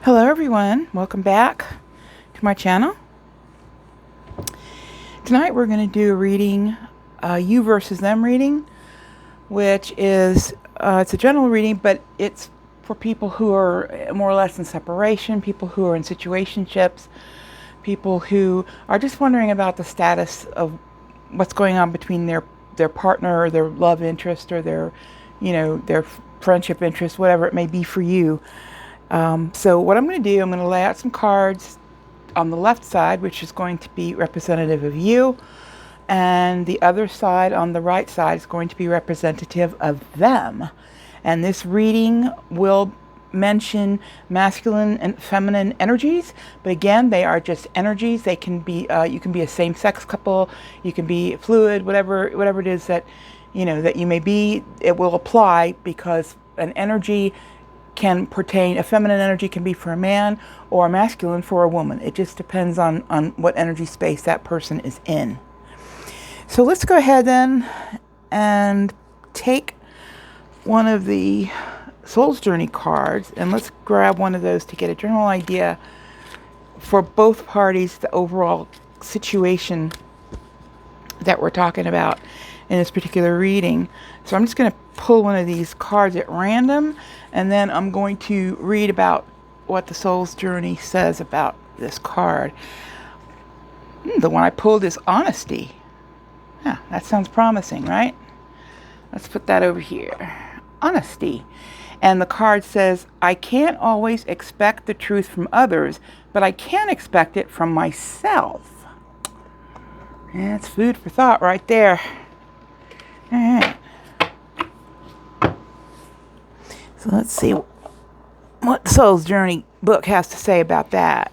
Hello everyone, welcome back to my channel. Tonight we're going to do a reading, you versus them reading, which is, it's a general reading, but it's for people who are more or less in separation, people who are in situationships, people who are just wondering about the status of what's going on between their partner or their love interest or their friendship interest, whatever it may be for you. So what I'm going to do, I'm going to lay out some cards on the left side, which is going to be representative of you, and the other side on the right side is going to be representative of them. And this reading will mention masculine and feminine energies, but again, they are just energies. They can be, you can be a same-sex couple, you can be fluid, whatever it is that that you may be. It will apply because an energy can pertain, a feminine energy can be for a man or a masculine for a woman. It just depends on what energy space that person is in. So let's go ahead then and take one of the Soul's Journey cards and let's grab one of those to get a general idea for both parties, the overall situation that we're talking about in this particular reading. So I'm just going to pull one of these cards at random, and then I'm going to read about what the Soul's Journey says about this card. The one I pulled is Honesty. Yeah, that sounds promising, right? Let's put that over here. Honesty. And the card says, I can't always expect the truth from others, but I can expect it from myself. That's food for thought right there. All right. So let's see what the Soul's Journey book has to say about that.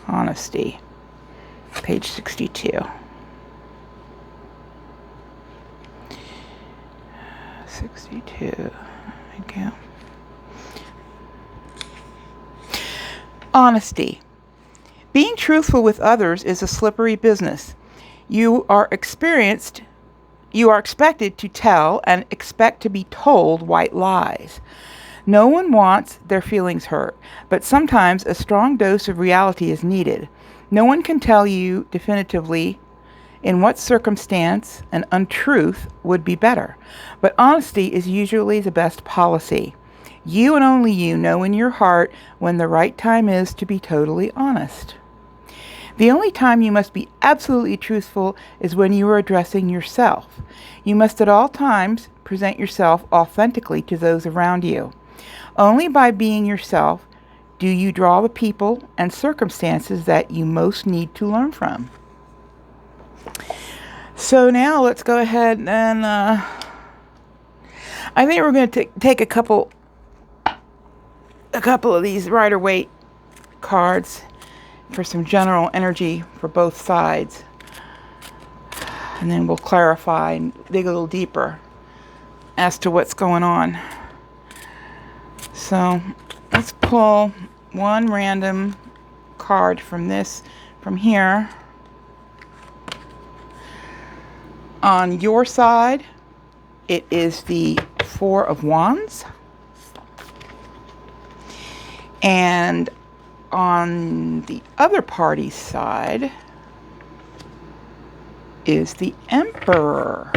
Honesty. Page 62. 62. Thank you. Honesty. Being truthful with others is a slippery business. You are expected to tell and expect to be told white lies. No one wants their feelings hurt, but sometimes a strong dose of reality is needed. No one can tell you definitively in what circumstance an untruth would be better, but honesty is usually the best policy. You and only you know in your heart when the right time is to be totally honest. The only time you must be absolutely truthful is when you are addressing yourself. You must at all times present yourself authentically to those around you. Only by being yourself do you draw the people and circumstances that you most need to learn from. So now let's go ahead and I think we're going to take a couple of these Rider-Waite cards for some general energy for both sides, and then we'll clarify and dig a little deeper as to what's going on. So let's pull one random card from here. On your side, it is the Four of Wands, and on the other party's side is the Emperor.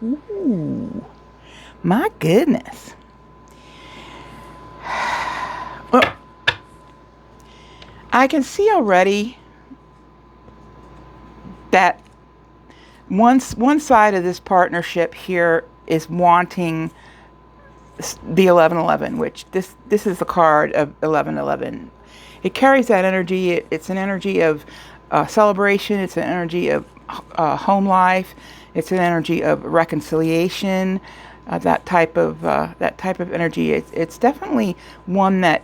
Ooh, my goodness. Well, I can see already that one side of this partnership here is wanting the 1111, which this is the card of 1111. It carries that energy. It's an energy of celebration. It's an energy of home life. It's an energy of reconciliation. That type of energy. It's definitely one that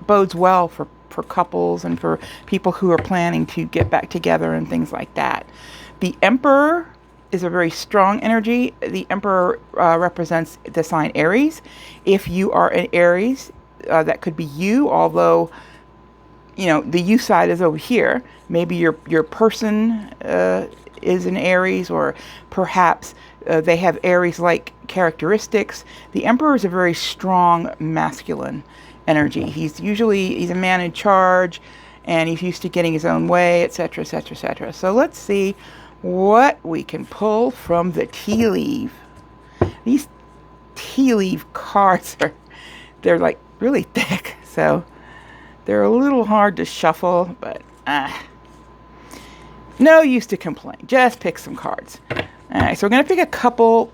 bodes well for couples and for people who are planning to get back together and things like that. The Emperor is a very strong energy. The Emperor represents the sign Aries. If you are an Aries, that could be you, although the you side is over here. Maybe your person is an Aries, or perhaps They have Aries-like characteristics. The Emperor is a very strong masculine energy. He's a man in charge, and he's used to getting his own way, etc., etc., etc. So let's see what we can pull from the tea leaf. These tea leaf cards they're like really thick, so they're a little hard to shuffle, but no use to complain. Just pick some cards. All right, so we're going to pick a couple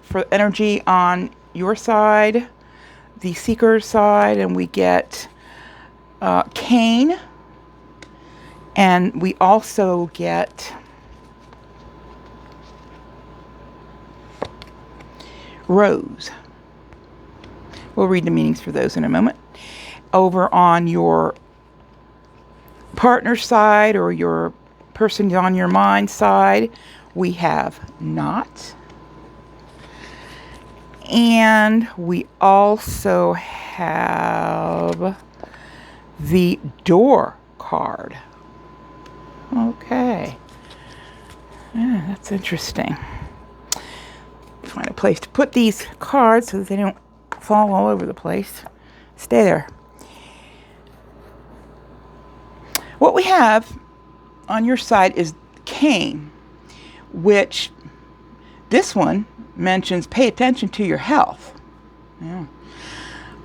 for energy on your side, the seeker's side, and we get Cain, and we also get Rose. We'll read the meanings for those in a moment. Over on your partner's side, or your person on your mind side, we have Not. And we also have the Door card. Okay. Yeah, that's interesting. Find a place to put these cards so that they don't fall all over the place. Stay there. What we have on your side is Cain, which this one mentions pay attention to your health. Yeah.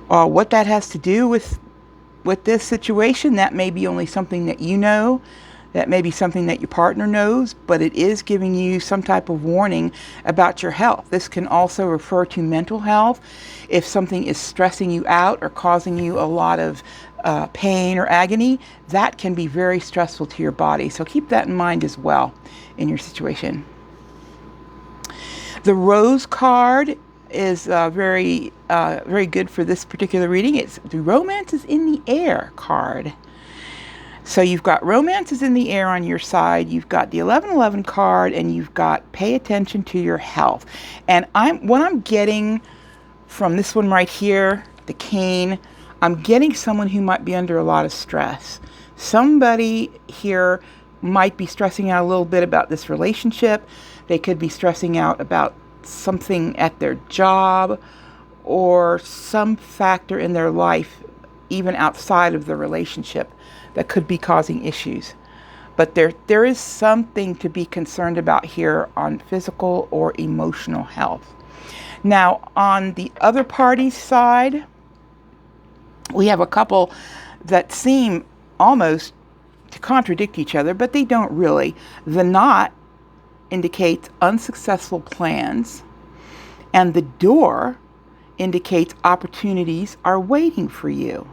What that has to do with this situation, that may be only something that you know. That may be something that your partner knows, but it is giving you some type of warning about your health. This can also refer to mental health. If something is stressing you out or causing you a lot of pain or agony, that can be very stressful to your body. So keep that in mind as well in your situation. The Rose card is very good for this particular reading. It's the Romance is in the Air card. So you've got Romance is in the Air on your side. You've got the 1111 card, and you've got pay attention to your health. And what I'm getting from this one right here, the Cain, I'm getting someone who might be under a lot of stress. Somebody here might be stressing out a little bit about this relationship. They could be stressing out about something at their job or some factor in their life, even outside of the relationship, that could be causing issues. But there is something to be concerned about here on physical or emotional health. Now, on the other party's side, we have a couple that seem almost to contradict each other, but they don't really. The Knot indicates unsuccessful plans, and the Door indicates opportunities are waiting for you.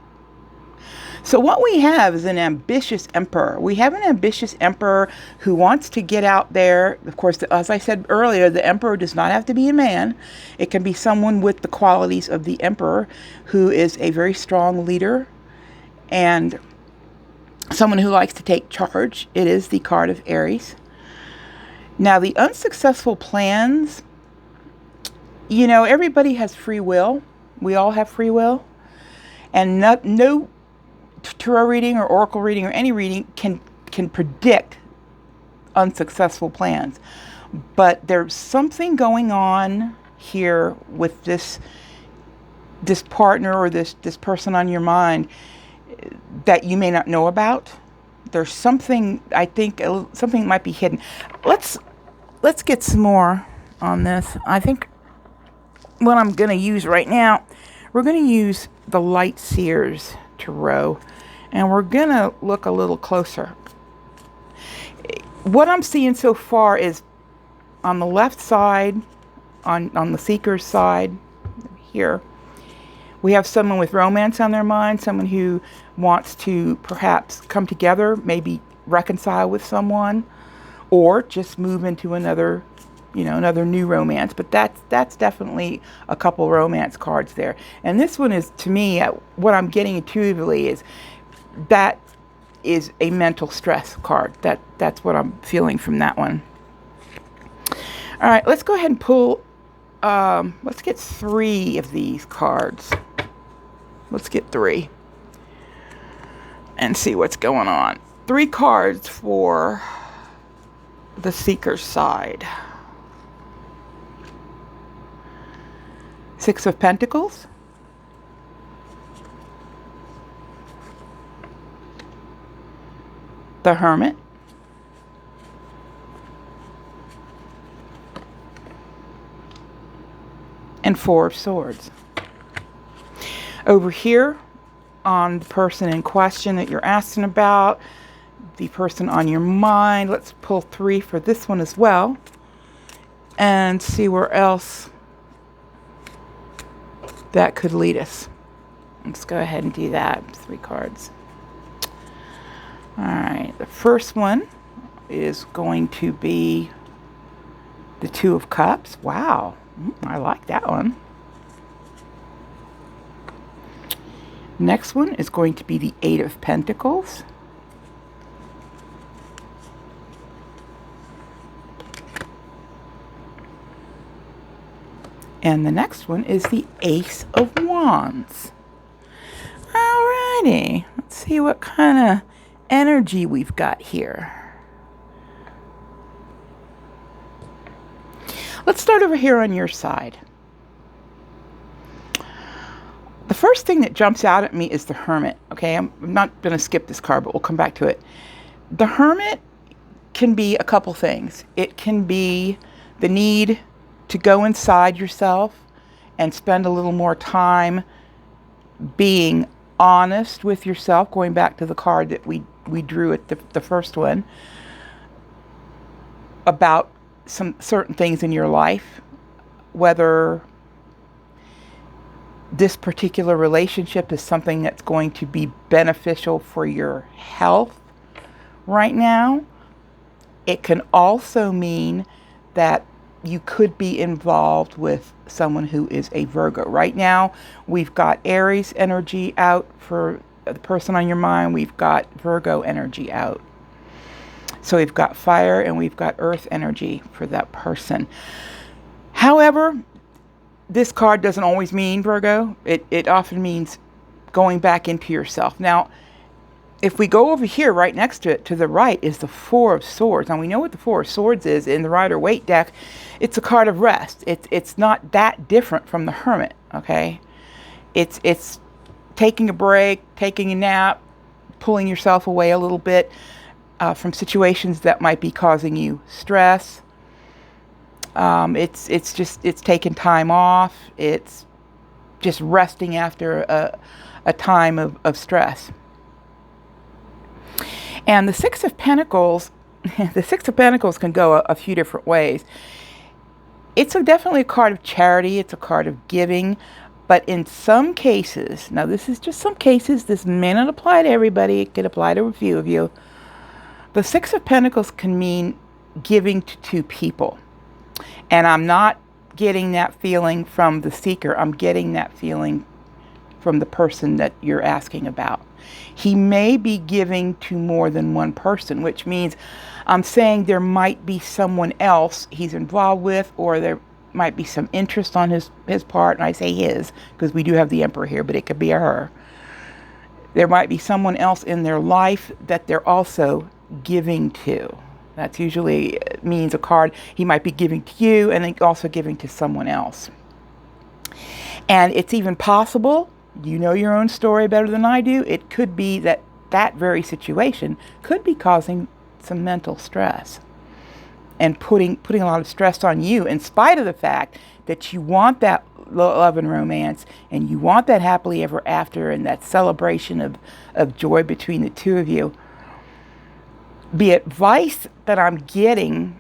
So what we have is an ambitious emperor. We have an ambitious emperor who wants to get out there. Of course, as I said earlier, the emperor does not have to be a man. It can be someone with the qualities of the emperor, who is a very strong leader and someone who likes to take charge. It is the card of Aries. Now, the unsuccessful plans, you know, everybody has free will. We all have free will. And no tarot reading or oracle reading or any reading can predict unsuccessful plans. But there's something going on here with this partner or this person on your mind that you may not know about. There's something, I think, something might be hidden. Let's get some more on this. I think what I'm going to use right now, we're going to use the Light Seers Tarot, and we're going to look a little closer. What I'm seeing so far is on the left side, on the seeker's side here, we have someone with romance on their mind, someone who wants to perhaps come together, maybe reconcile with someone, or just move into another new romance. But that's definitely a couple romance cards there. And this one is, to me, what I'm getting intuitively is that is a mental stress card. That's what I'm feeling from that one. All right, let's go ahead and pull, let's get 3 of these cards. Let's get 3 and see what's going on. 3 cards for the seeker's side. Six of Pentacles, the Hermit, and Four of Swords. Over here on the person in question that you're asking about, the person on your mind, let's pull 3 for this one as well and see where else that could lead us. Let's go ahead and do that. 3 cards. All right, the first one is going to be the Two of Cups. Wow, I like that one. Next one is going to be the Eight of Pentacles. And the next one is the Ace of Wands. Alrighty, let's see what kind of energy we've got here. Let's start over here on your side. The first thing that jumps out at me is the Hermit. Okay, I'm not going to skip this card, but we'll come back to it. The Hermit can be a couple things. It can be the need to go inside yourself and spend a little more time being honest with yourself, going back to the card that we drew at the first one, about some certain things in your life, whether this particular relationship is something that's going to be beneficial for your health right now. It can also mean that you could be involved with someone who is a Virgo. Right now, we've got Aries energy out for the person on your mind. We've got Virgo energy out. So we've got fire and we've got earth energy for that person. However, this card doesn't always mean Virgo. It often means going back into yourself. Now, if we go over here, right next to it, to the right, is the Four of Swords. Now, we know what the Four of Swords is in the Rider-Waite deck. It's a card of rest. It's not that different from the Hermit, okay? It's taking a break, taking a nap, pulling yourself away a little bit from situations that might be causing you stress. It's taking time off. It's just resting after a time of stress. And the Six of Pentacles, the Six of Pentacles can go a few different ways. It's definitely a card of charity. It's a card of giving. But in some cases, now this is just some cases, this may not apply to everybody. It could apply to a few of you. The Six of Pentacles can mean giving to two people. And I'm not getting that feeling from the seeker. I'm getting that feeling from the person that you're asking about. He may be giving to more than one person, which means I'm saying there might be someone else he's involved with, or there might be some interest on his part. And I say his because we do have the Emperor here, but it could be a her. There might be someone else in their life that they're also giving to. That's usually means a card. He might be giving to you and then also giving to someone else. And it's even possible, you know your own story better than I do, it could be that that very situation could be causing some mental stress and putting a lot of stress on you, in spite of the fact that you want that love and romance and you want that happily ever after and that celebration of joy between the two of you. The advice that I'm getting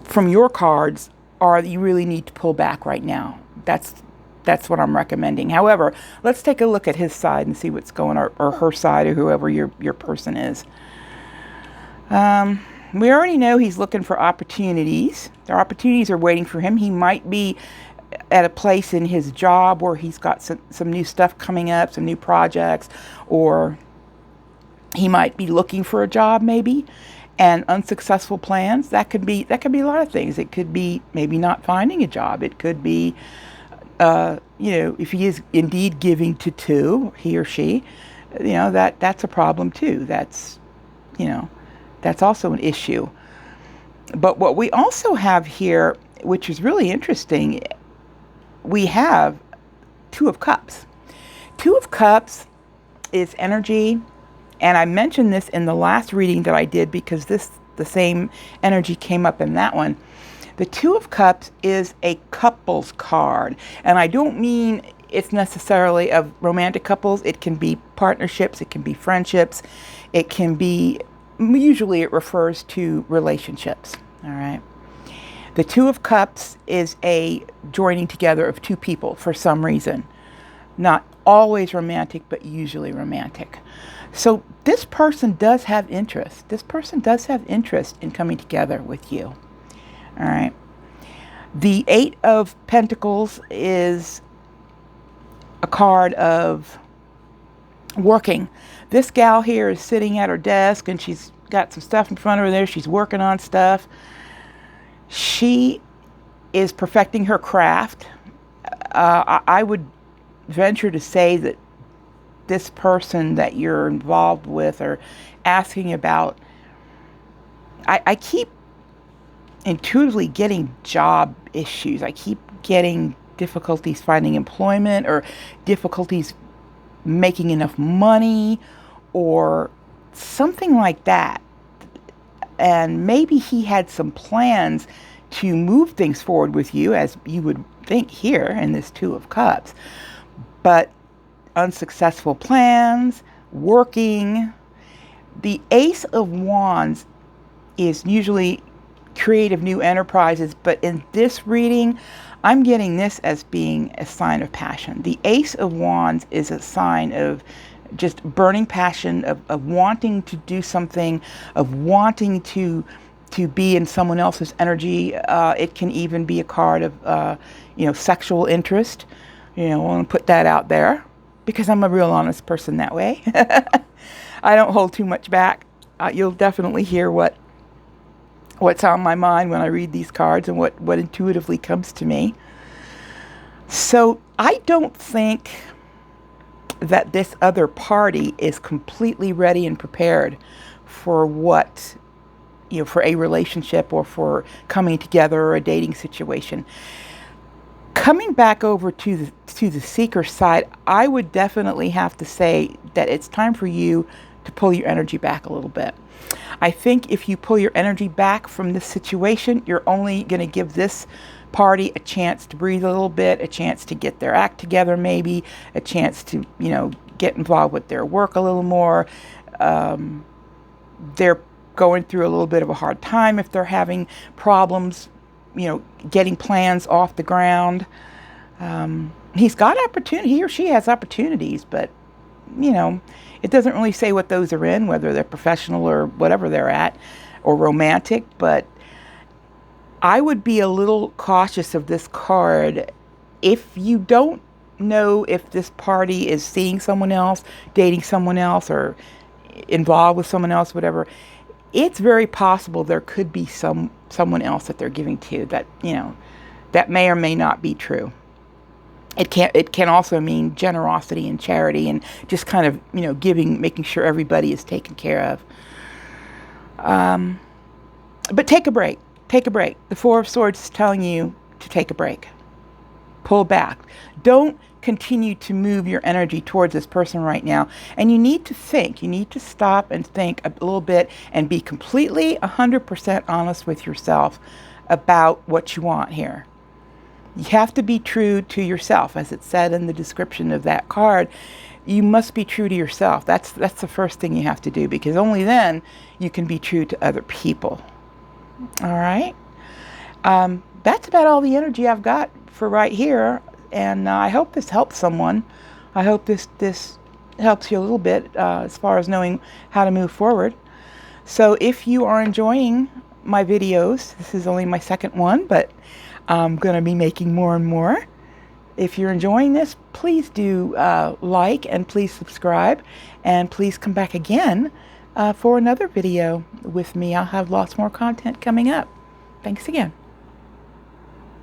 from your cards are that you really need to pull back right now. That's what I'm recommending. However, let's take a look at his side and see what's going on, or her side, or whoever your person is. We already know he's looking for opportunities. The opportunities are waiting for him. He might be at a place in his job where he's got some new stuff coming up, some new projects, or he might be looking for a job maybe, and unsuccessful plans. That could be a lot of things. It could be maybe not finding a job. It could be, if he is indeed giving to two, he or she, that's a problem too. That's also an issue. But what we also have here, which is really interesting, we have Two of Cups. Two of Cups is energy, and I mentioned this in the last reading that I did because the same energy came up in that one. The Two of Cups is a couples card, and I don't mean it's necessarily of romantic couples. It can be partnerships, it can be friendships, it can be, usually it refers to relationships, all right? The Two of Cups is a joining together of two people for some reason. Not always romantic, but usually romantic. So this person does have interest. This person does have interest in coming together with you. All right. The Eight of Pentacles is a card of working. This gal here is sitting at her desk and she's got some stuff in front of her there. She's working on stuff. She is perfecting her craft. I would venture to say that this person that you're involved with or asking about, I keep intuitively getting job issues. I keep getting difficulties finding employment or difficulties making enough money or something like that. And maybe he had some plans to move things forward with you, as you would think here in this Two of Cups. But unsuccessful plans, working. The Ace of Wands is usually creative new enterprises, but in this reading, I'm getting this as being a sign of passion. The Ace of Wands is a sign of just burning passion, of wanting to do something, of wanting to be in someone else's energy. It can even be a card of, sexual interest. I want to put that out there because I'm a real honest person that way. I don't hold too much back. You'll definitely hear what's on my mind when I read these cards and what intuitively comes to me. So I don't think that this other party is completely ready and prepared for for a relationship or for coming together or a dating situation. Coming back over to the seeker side, I would definitely have to say that it's time for you to pull your energy back a little bit. I think if you pull your energy back from this situation, you're only going to give this party a chance to breathe a little bit, a chance to get their act together maybe, a chance to, get involved with their work a little more. They're going through a little bit of a hard time if they're having problems, getting plans off the ground. He's got opportunity, he or she has opportunities, but, it doesn't really say what those are in, whether they're professional or whatever they're at, or romantic, but I would be a little cautious of this card. If you don't know if this party is seeing someone else, dating someone else, or involved with someone else, whatever, it's very possible there could be someone else that they're giving to that, that may or may not be true. It can also mean generosity and charity and just kind of, giving, making sure everybody is taken care of. But take a break. Take a break. The Four of Swords is telling you to take a break. Pull back. Don't continue to move your energy towards this person right now. And you need to think. You need to stop and think a little bit and be completely 100% honest with yourself about what you want here. You have to be true to yourself, as it said in the description of that card. You must be true to yourself. That's the first thing you have to do, because only then you can be true to other people. All right. That's about all the energy I've got for right here, and I hope this helps someone. I hope this helps you a little bit as far as knowing how to move forward. So if you are enjoying my videos, this is only my second one, but I'm going to be making more and more. If you're enjoying this, please do like and please subscribe, and please come back again for another video with me. I'll have lots more content coming up. Thanks again.